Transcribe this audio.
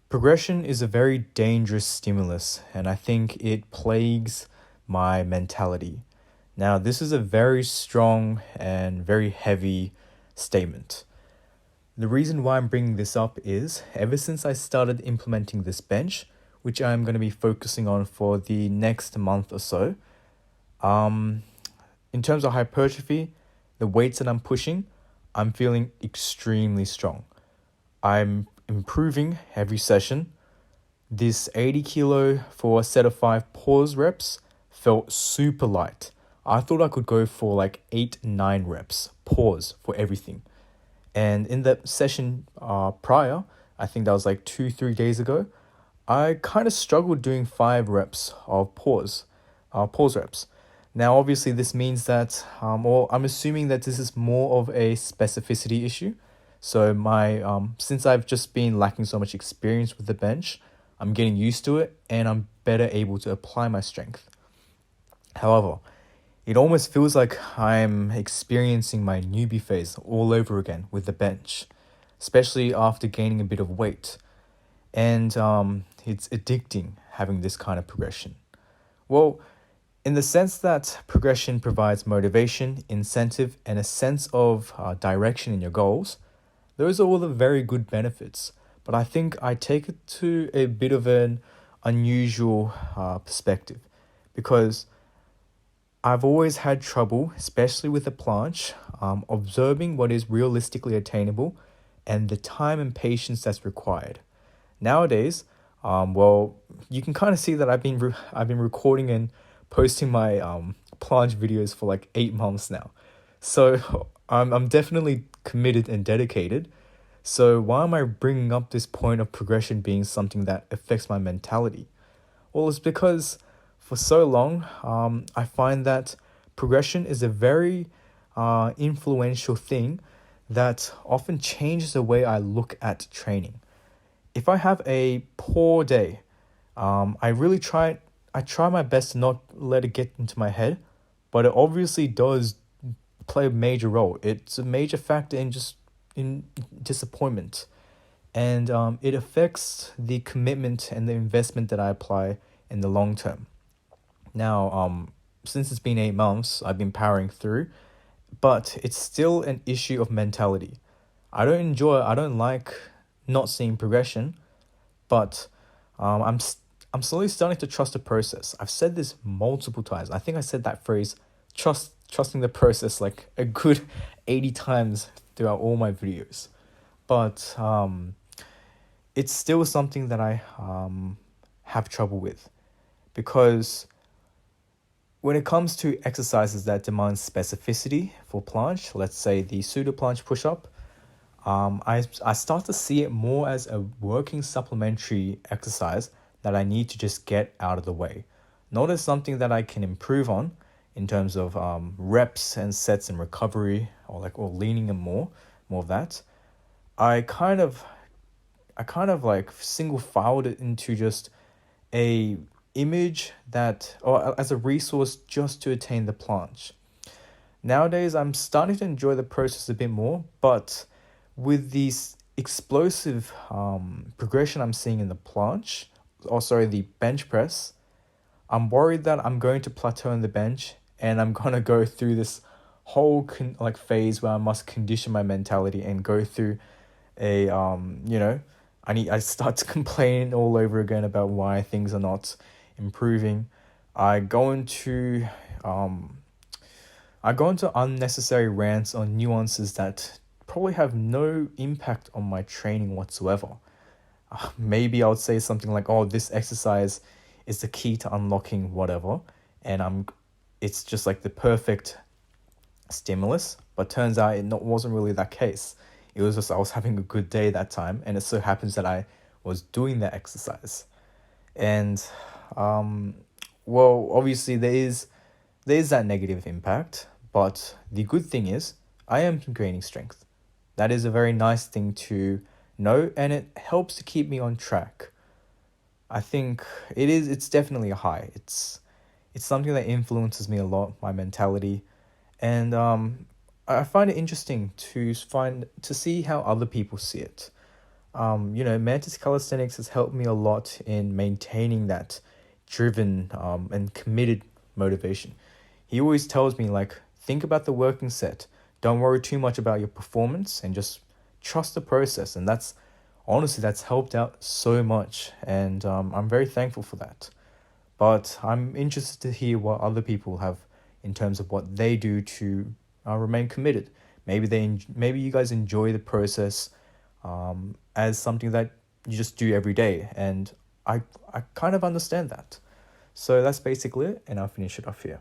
Progression is a very dangerous stimulus, and I think it plagues my mentality. Now, this is a very strong and very heavy statement. The reason why I'm bringing this up is ever since I started implementing this bench, which I'm going to be focusing on for the next month or so, um, in terms of hypertrophy, the weights that I'm pushing, I'm feeling extremely strong. I'm improving every session. This 80 kilo for a set of 5 pause reps felt super light. I thought I could go for like 8, 9 reps, pause for everything. And in the session prior, I think that was like 2, 3 days ago, I kind of struggled doing 5 reps of pause reps. Now, obviously, this means that, or I'm assuming that this is more of a specificity issue. So since I've just been lacking so much experience with the bench, I'm getting used to it and I'm better able to apply my strength. However, it almost feels like I'm experiencing my newbie phase all over again with the bench, especially after gaining a bit of weight. And it's addicting having this kind of progression. Well, in the sense that progression provides motivation, incentive, and a sense of direction in your goals, those are all the very good benefits. But I think I take it to a bit of an unusual perspective because I've always had trouble, especially with the planche, observing what is realistically attainable and the time and patience that's required. Nowadays, well, you can kind of see that I've been recording and posting my planche videos for like 8 months now, so I'm definitely committed and dedicated. So why am I bringing up this point of progression being something that affects my mentality? Well, it's because for so long, I find that progression is a very influential thing that often changes the way I look at training. If I have a poor day, I try my best to not let it get into my head, but it obviously does play a major role. It's a major factor in disappointment, and it affects the commitment and the investment that I apply in the long term. Now, since it's been 8 months, I've been powering through, but it's still an issue of mentality. I don't like not seeing progression, but I'm slowly starting to trust the process. I've said this multiple times. I think I said that phrase, trusting the process, like a good 80 times throughout all my videos. But it's still something that I have trouble with because when it comes to exercises that demand specificity for planche, let's say the pseudo planche push up, I start to see it more as a working supplementary exercise that I need to just get out of the way, not as something that I can improve on in terms of reps and sets and recovery or leaning and more of that. I kind of like single filed it into just a image that or as a resource just to attain the planche. Nowadays, I'm starting to enjoy the process a bit more, but with this explosive progression I'm seeing in the planche, the bench press, I'm worried that I'm going to plateau in the bench and I'm gonna go through this whole phase where I must condition my mentality and go through a I start to complain all over again about why things are not improving. I go into unnecessary rants on nuances that probably have no impact on my training whatsoever. Maybe I would say something like, "Oh, this exercise is the key to unlocking whatever," and it's just like the perfect stimulus. But turns out wasn't really that case. It was just I was having a good day that time, and it so happens that I was doing that exercise, and obviously there is that negative impact, but the good thing is I am gaining strength. That is a very nice thing to know, and it helps to keep me on track. I think it's definitely a high. It's something that influences me a lot, my mentality, and I find it interesting to see how other people see it. Mantis calisthenics has helped me a lot in maintaining that driven and committed motivation. He always tells me, like, think about the working set. Don't worry too much about your performance and just trust the process. And that's honestly, that's helped out so much. And I'm very thankful for that. But I'm interested to hear what other people have in terms of what they do to remain committed. Maybe you guys enjoy the process as something that you just do every day, and I kind of understand that. So that's basically it, and I'll finish it off here.